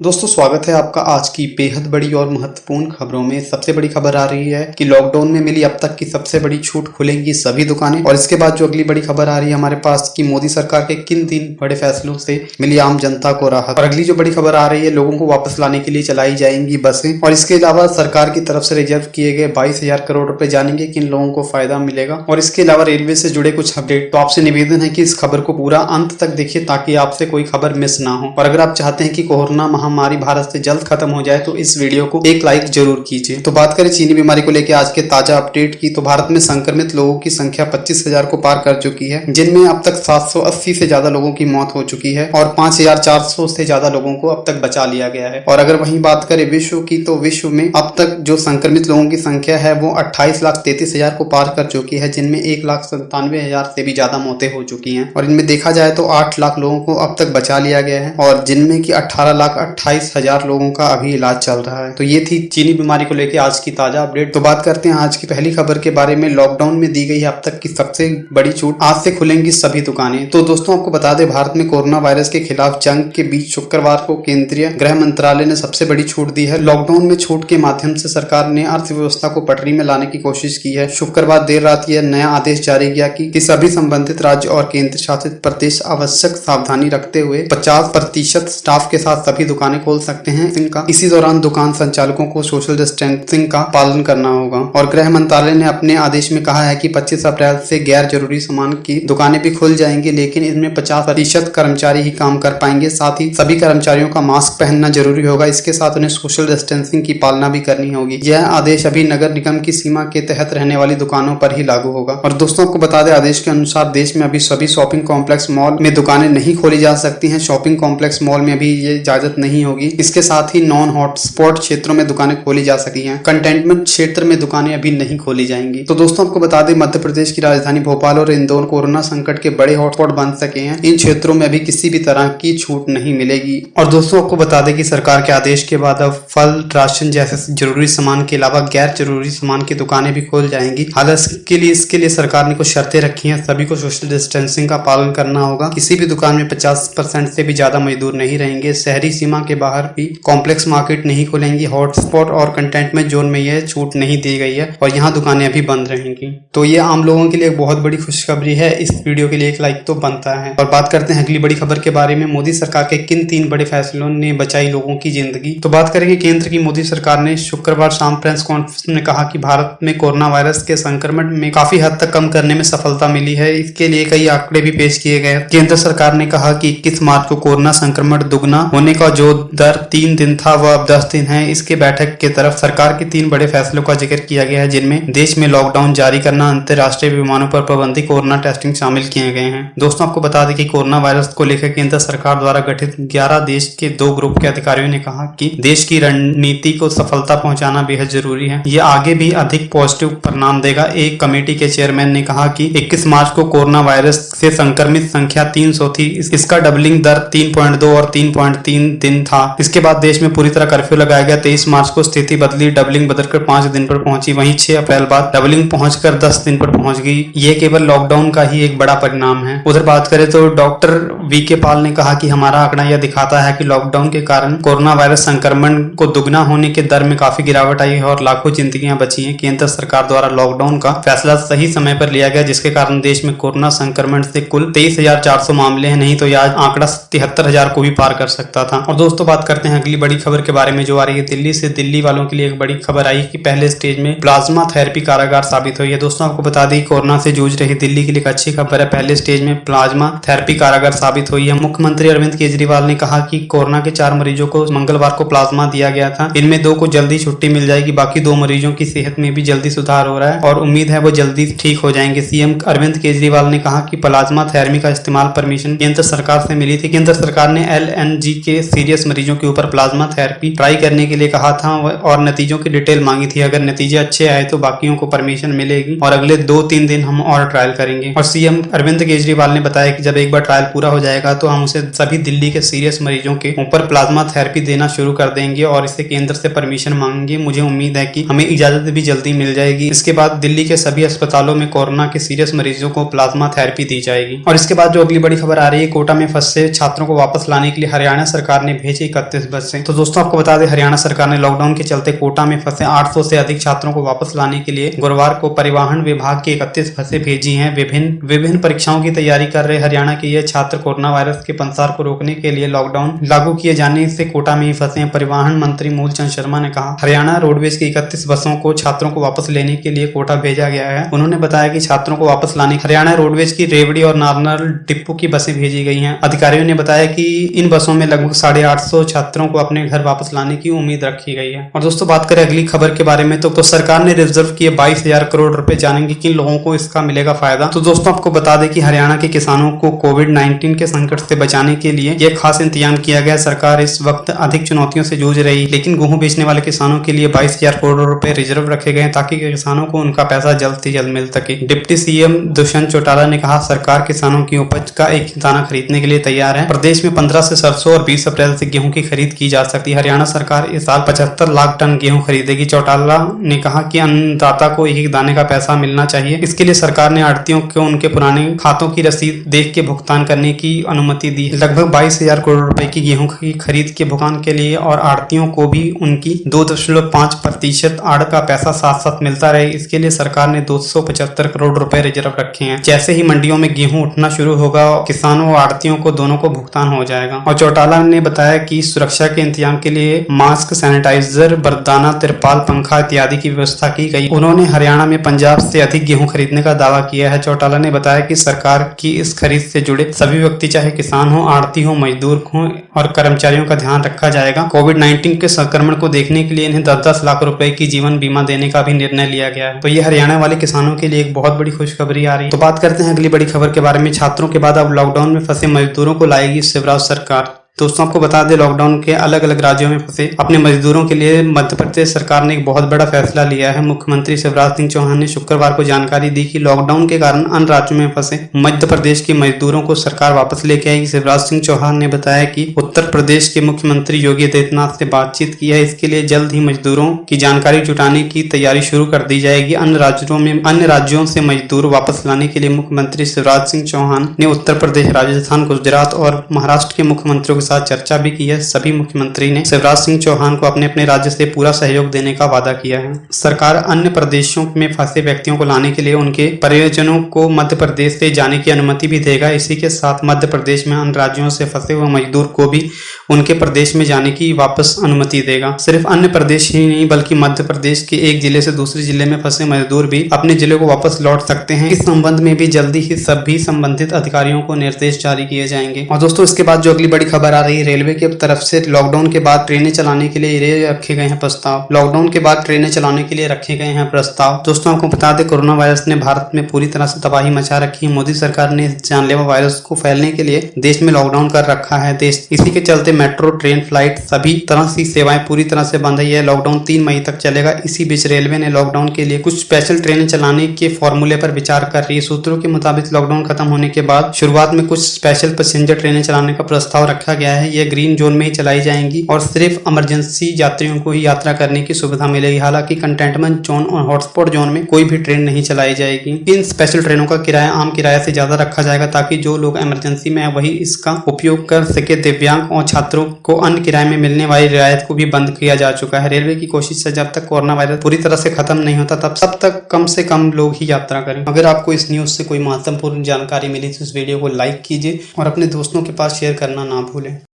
दोस्तों स्वागत है आपका आज की बेहद बड़ी और महत्वपूर्ण खबरों में। सबसे बड़ी खबर आ रही है कि लॉकडाउन में मिली अब तक की सबसे बड़ी छूट, खुलेंगी सभी दुकानें। और इसके बाद जो अगली बड़ी खबर आ रही है हमारे पास कि मोदी सरकार के किन 3 बड़े फैसलों से मिली आम जनता को राहत। और अगली जो बड़ी खबर आ रही है, लोगों को वापस लाने के लिए चलाई जाएंगी बसें। और इसके अलावा सरकार की तरफ से रिजर्व किए गए 22,000 करोड़ रुपए जानेंगे किन लोगों को फायदा मिलेगा। और इसके अलावा रेलवे से जुड़े कुछ अपडेट। तो आपसे निवेदन है कि इस खबर को पूरा अंत तक देखिए ताकि आपसे कोई खबर मिस ना हो। और अगर आप चाहते हैं कि कोरोना महामारी भारत से जल्द खत्म हो जाए तो इस वीडियो को एक लाइक जरूर कीजिए। तो बात करें चीनी बीमारी को लेकर आज के ताजा अपडेट की, तो भारत में संक्रमित लोगों की संख्या 25,000 को पार कर चुकी है, जिनमें अब तक 780 से ज्यादा लोगों की मौत हो चुकी है और 5,400 से ज्यादा लोगों को अब तक बचा लिया गया है। और अगर वहीं बात करें विश्व की, तो विश्व में अब तक जो संक्रमित लोगों की संख्या है वो 28,33,000 को पार कर चुकी है, जिनमें 1,97,000 से भी ज्यादा मौतें हो चुकी हैं। और इनमें देखा जाए तो 8 लाख लोगों को अब तक बचा लिया गया है और जिनमें की 18,28,000 लोगों का अभी इलाज चल रहा है। तो ये थी चीनी बीमारी को लेकर आज की ताजा अपडेट। तो बात करते हैं आज की पहली खबर के बारे में। लॉकडाउन में दी गई है अब तक की सबसे बड़ी छूट, आज से खुलेंगी सभी दुकानें। तो दोस्तों आपको बता दें, भारत में कोरोना वायरस के खिलाफ जंग के बीच शुक्रवार को केंद्रीय गृह मंत्रालय ने सबसे बड़ी छूट दी है। लॉकडाउन में छूट के माध्यम से सरकार ने अर्थव्यवस्था को पटरी में लाने की कोशिश की है। शुक्रवार देर रात यह नया आदेश जारी किया कि सभी संबंधित राज्य और केंद्र शासित प्रदेश आवश्यक सावधानी रखते हुए 50% स्टाफ के साथ सभी दुकानें खोल सकते हैं। इसी दौरान दुकान संचालकों को सोशल डिस्टेंसिंग का पालन करना होगा। और गृह मंत्रालय ने अपने आदेश में कहा है कि 25 अप्रैल से गैर जरूरी सामान की दुकानें भी खुल जाएंगी, लेकिन इसमें 50% कर्मचारी ही काम कर पाएंगे। साथ ही सभी कर्मचारियों का मास्क पहनना जरूरी होगा। इसके साथ उन्हें सोशल डिस्टेंसिंग की पालना भी करनी होगी। यह आदेश अभी नगर निगम की सीमा के तहत रहने वाली दुकानों पर ही लागू होगा। और दोस्तों आपको बता दें, आदेश के अनुसार देश में अभी सभी शॉपिंग कॉम्प्लेक्स मॉल में दुकानें नहीं खोली जा सकती हैं। शॉपिंग कॉम्प्लेक्स मॉल में अभी ये इजाजत नहीं होगी। इसके साथ ही नॉन हॉटस्पॉट क्षेत्रों में दुकानें खोली जा सकती हैं। कंटेनमेंट क्षेत्र में दुकानें अभी नहीं खोली जाएंगी। तो दोस्तों आपको बता दें, मध्य प्रदेश की राजधानी भोपाल और इंदौर कोरोना संकट के बड़े हॉटस्पॉट बन सके हैं। इन क्षेत्रों में अभी किसी भी तरह की छूट नहीं मिलेगी। और दोस्तों आपको बता दें कि सरकार के आदेश के बाद अब फल, राशन जैसे जरूरी सामान के अलावा गैर जरूरी सामान की दुकानें भी खोल जाएंगी। हालांकि इसके लिए सरकार ने कुछ शर्तें रखी हैं। सभी को सोशल डिस्टेंसिंग का पालन करना होगा। किसी भी दुकान में 50% से भी ज्यादा मजदूर नहीं रहेंगे। शहरी सीमा के बाहर भी कॉम्प्लेक्स मार्केट नहीं खुलेंगी। हॉटस्पॉट और कंटेनमेंट जोन में यह छूट नहीं दी गई है और यहाँ दुकानें अभी बंद रहेंगी। तो ये आम लोगों के लिए एक बहुत बड़ी खुशखबरी है। इस वीडियो के लिए एक लाइक तो बनता है। और बात करते हैं अगली बड़ी खबर के बारे में। मोदी सरकार के किन 3 बड़े फैसलों ने बचाई लोगों की जिंदगी। तो बात करेंगे केंद्र की। मोदी सरकार ने शुक्रवार शाम प्रेस कॉन्फ्रेंस में कहा कि भारत में कोरोना वायरस के संक्रमण में काफी हद तक कम करने में सफलता मिली है। इसके लिए कई आंकड़े भी पेश किए गए। केंद्र सरकार ने कहा कि 21 मार्च को कोरोना संक्रमण दुगना होने का जो दर 3 दिन था वह अब 10 दिन है। इसके बैठक के तरफ सरकार के 3 बड़े फैसलों का जिक्र किया गया है, जिनमें देश में लॉकडाउन जारी करना, अंतर्राष्ट्रीय विमानों पर पाबंदी, कोरोना टेस्टिंग शामिल किए गए हैं। दोस्तों आपको बता दें कि कोरोना वायरस को लेकर केंद्र सरकार द्वारा गठित 11 देश के 2 ग्रुप के अधिकारियों ने कहा कि देश की रणनीति को सफलता पहुंचाना बेहद जरूरी है। ये आगे भी अधिक पॉजिटिव परिणाम देगा। एक कमेटी के चेयरमैन ने कहा कि 21 मार्च को कोरोना वायरस से संक्रमित संख्या 300 थी। इसका डबलिंग दर 3.2 और 3.3 दिन था। इसके बाद देश में पूरी तरह कर्फ्यू लगाया गया। 23 मार्च को स्थिति बदली, डबलिंग बदलकर 5 दिन पर पहुंची। वहीं 6 अप्रैल बाद डबलिंग पहुंचकर 10 दिन पर पहुंच गई। ये केवल लॉकडाउन का ही एक बड़ा परिणाम है। उधर बात करें तो डॉक्टर वीके पॉल ने कहा कि हमारा आंकड़ा यह दिखाता है कि लॉकडाउन के कारण कोरोना वायरस संक्रमण को दुगना होने के दर में काफी गिरावट आई है और लाखों जिंदगियां बची हैं। केंद्र सरकार द्वारा लॉकडाउन का फैसला सही समय पर लिया गया, जिसके कारण देश में कोरोना संक्रमण से कुल 23,400 मामले हैं। नहीं तो यह आंकड़ा 73,000 को भी पार कर सकता था। और दोस्तों बात करते हैं अगली बड़ी खबर के बारे में जो आ रही है दिल्ली से। दिल्ली वालों के लिए एक बड़ी खबर आई कि पहले स्टेज में प्लाज्मा थेरेपी कारागार साबित हुई है। दोस्तों आपको बता दें, कोरोना से जूझ रही दिल्ली के लिए एक अच्छी खबर है। पहले स्टेज में प्लाज्मा थेरेपी कारागार साबित हुई है। मुख्यमंत्री अरविंद केजरीवाल ने कहा कि कोरोना के 4 मरीजों को मंगलवार को प्लाज्मा दिया गया था। इनमें 2 को जल्दी छुट्टी मिल जाएगी। बाकी 2 मरीजों की सेहत में भी जल्दी सुधार हो रहा है और उम्मीद है वो जल्दी ठीक हो जाएंगे। सीएम अरविंद केजरीवाल ने कहा कि प्लाज्मा थेरेपी का इस्तेमाल परमिशन केंद्र सरकार से मिली थी। केंद्र सरकार ने LNG के सीरियस मरीजों के ऊपर प्लाज्मा थेरेपी ट्राई करने के लिए कहा था और नतीजों की डिटेल मांगी थी। अगर नतीजे अच्छे आए तो बाकियों को परमिशन मिलेगी और अगले 2-3 दिन हम और ट्रायल करेंगे। और सीएम अरविंद केजरीवाल ने बताया कि जब एक बार ट्रायल पूरा हो जाएगा तो हम उसे सभी दिल्ली के सीरियस मरीजों के ऊपर प्लाज्मा थेरेपी देना शुरू कर देंगे और इसे केंद्र से परमिशन मांगेंगे। मुझे उम्मीद है कि हमें इजाजत भी जल्दी मिल जाएगी। इसके बाद दिल्ली के सभी अस्पतालों में कोरोना के सीरियस मरीजों को प्लाज्मा थेरेपी दी जाएगी। और इसके बाद जो अगली बड़ी खबर आ रही है, कोटा में फंसे छात्रों को वापस लाने के लिए हरियाणा सरकार ने भेजा भेजी 31 बसें। तो दोस्तों आपको बता दें, हरियाणा सरकार ने लॉकडाउन के चलते कोटा में फंसे 800 से अधिक छात्रों को वापस लाने के लिए गुरुवार को परिवहन विभाग की 31 बसें भेजी हैं। विभिन्न परीक्षाओं की तैयारी कर रहे हरियाणा के ये छात्र कोरोना वायरस के पंसार को रोकने के लिए लॉकडाउन लागू किए जाने से कोटा में ही फंसे हैं। परिवहन मंत्री मूलचंद शर्मा ने कहा, हरियाणा रोडवेज की 31 बसों को छात्रों को वापस लेने के लिए कोटा भेजा गया है। उन्होंने बताया कि छात्रों को वापस लाने हरियाणा रोडवेज की रेवड़ी और नारनल डिपो की बसें भेजी गई हैं। अधिकारियों ने बताया कि इन बसों में लगभग 850 छात्रों को अपने घर वापस लाने की उम्मीद रखी गई है। और दोस्तों बात करें अगली खबर के बारे में तो सरकार ने रिजर्व किए 22,000 करोड़ रुपए। जानेंगे किन लोगों को इसका मिलेगा फायदा। तो दोस्तों आपको बता दें कि हरियाणा के किसानों को कोविड-19 के संकट से बचाने के लिए यह खास इंतजाम किया गया। सरकार इस वक्त अधिक चुनौतियों से जूझ रही, लेकिन गेहूं बेचने वाले किसानों के लिए 22,000 करोड़ रुपए रिजर्व रखे गए ताकि किसानों को उनका पैसा जल्द से जल्द मिल सके। डिप्टी सीएम दुष्यंत चौटाला ने कहा, सरकार किसानों की उपज का एक दाना खरीदने के लिए तैयार है। प्रदेश में 15 से सरसों और 20 अप्रैल से गेहूं की खरीद की जा सकती है। हरियाणा सरकार इस साल 75 लाख टन गेहूं खरीदेगी। चौटाला ने कहा कि अन्नदाता को एक दाने का पैसा मिलना चाहिए। इसके लिए सरकार ने आढ़तियों को उनके पुराने खातों की रसीद देख के भुगतान करने की अनुमति दी। लगभग 22,000 करोड़ रुपए की गेहूं की खरीद के भुगतान के लिए और आढ़तियों को भी उनकी 2.5% आड़ का पैसा साथ साथ मिलता रहे, इसके लिए सरकार ने 275 करोड़ रुपए रिजर्व रखे हैं। जैसे ही मंडियों में गेहूं उठना शुरू होगा, किसानों और आढ़तियों को दोनों को भुगतान हो जाएगा। और चौटाला ने बताया कि सुरक्षा के इंतजाम के लिए मास्क, सैनिटाइजर, बरदाना, तिरपाल, पंखा इत्यादि की व्यवस्था की गई। उन्होंने हरियाणा में पंजाब से अधिक गेहूं खरीदने का दावा किया है। चौटाला ने बताया कि सरकार की इस खरीद से जुड़े सभी व्यक्ति, चाहे किसान हो, आढ़ती हो, मजदूर हो और कर्मचारियों का ध्यान रखा जाएगा। कोविड-19 के संक्रमण को देखने के लिए इन्हें 10-10 लाख रुपए की जीवन बीमा देने का भी निर्णय लिया गया है। तो ये हरियाणा वाले किसानों के लिए एक बहुत बड़ी खुशखबरी आ रही है। तो बात करते हैं अगली बड़ी खबर के बारे में। छात्रों के बाद अब लॉकडाउन में फंसे मजदूरों को लाएगी शिवराज सरकार। दोस्तों आपको बता दें, लॉकडाउन के अलग अलग राज्यों में फंसे अपने मजदूरों के लिए मध्य प्रदेश सरकार ने एक बहुत बड़ा फैसला लिया है। मुख्यमंत्री शिवराज सिंह चौहान ने शुक्रवार को जानकारी दी कि लॉकडाउन के कारण अन्य राज्यों में फंसे मध्य प्रदेश के मजदूरों को सरकार वापस लेके आएगी। शिवराज सिंह चौहान ने बताया कि उत्तर प्रदेश के मुख्यमंत्री योगी आदित्यनाथ से बातचीत की है। इसके लिए जल्द ही मजदूरों की जानकारी जुटाने की तैयारी शुरू कर दी जाएगी। अन्य राज्यों से मजदूर वापस लाने के लिए मुख्यमंत्री शिवराज सिंह चौहान ने उत्तर प्रदेश, राजस्थान, गुजरात और महाराष्ट्र के मुख्यमंत्रियों साथ चर्चा भी की है। सभी मुख्यमंत्री ने शिवराज सिंह चौहान को अपने अपने राज्य से पूरा सहयोग देने का वादा किया है। सरकार अन्य प्रदेशों में फंसे व्यक्तियों को लाने के लिए उनके परिजनों को मध्य प्रदेश से जाने की अनुमति भी देगा। इसी के साथ मध्य प्रदेश में अन्य राज्यों से फंसे हुए मजदूर को भी उनके प्रदेश में जाने की वापस अनुमति देगा। सिर्फ अन्य प्रदेश ही नहीं बल्कि मध्य प्रदेश के एक जिले से दूसरे जिले में फंसे मजदूर भी अपने जिले को वापस लौट सकते हैं। इस संबंध में भी जल्दी ही सभी संबंधित अधिकारियों को निर्देश जारी किए जाएंगे। और दोस्तों इसके बाद जो अगली बड़ी खबर आ रही है, रेलवे की तरफ से लॉकडाउन के बाद ट्रेनें चलाने के लिए रखे गए हैं प्रस्ताव। लॉकडाउन के बाद ट्रेनें चलाने के लिए रखे गए हैं प्रस्ताव। दोस्तों आपको बता दें, कोरोना वायरस ने भारत में पूरी तरह से तबाही मचा रखी है। मोदी सरकार ने इस जानलेवा वायरस को फैलने के लिए देश में लॉकडाउन कर रखा है। इसी के चलते मेट्रो, ट्रेन, फ्लाइट सभी तरह की सेवाएं पूरी तरह से बंद है। लॉकडाउन 3 मई तक चलेगा। इसी बीच रेलवे ने लॉकडाउन के लिए कुछ स्पेशल ट्रेनें चलाने के फॉर्मूले पर विचार कर रही है। सूत्रों के मुताबिक लॉकडाउन खत्म होने के बाद शुरुआत में कुछ स्पेशल पैसेंजर ट्रेनें चलाने का प्रस्ताव रखा गया है। यह ग्रीन जोन में ही चलाई जाएंगी और सिर्फ इमरजेंसी यात्रियों को ही यात्रा करने की सुविधा मिलेगी। हालांकि कंटेनमेंट जोन और हॉटस्पॉट जोन में कोई भी ट्रेन नहीं चलाई जाएगी। इन स्पेशल ट्रेनों का किराया आम किराए से ज्यादा रखा जाएगा ताकि जो लोग इमरजेंसी में है वही इसका उपयोग कर सके। दिव्यांग और छात्रों को अन्य किराए में मिलने वाली रियायत को भी बंद किया जा चुका है। रेलवे की कोशिश है जब तक कोरोना वायरस पूरी तरह से खत्म नहीं होता तब तक कम से कम लोग ही यात्रा करें। अगर आपको इस न्यूज से कोई महत्वपूर्ण जानकारी मिली तो इस वीडियो को लाइक कीजिए और अपने दोस्तों के पास शेयर करना ना भूलें।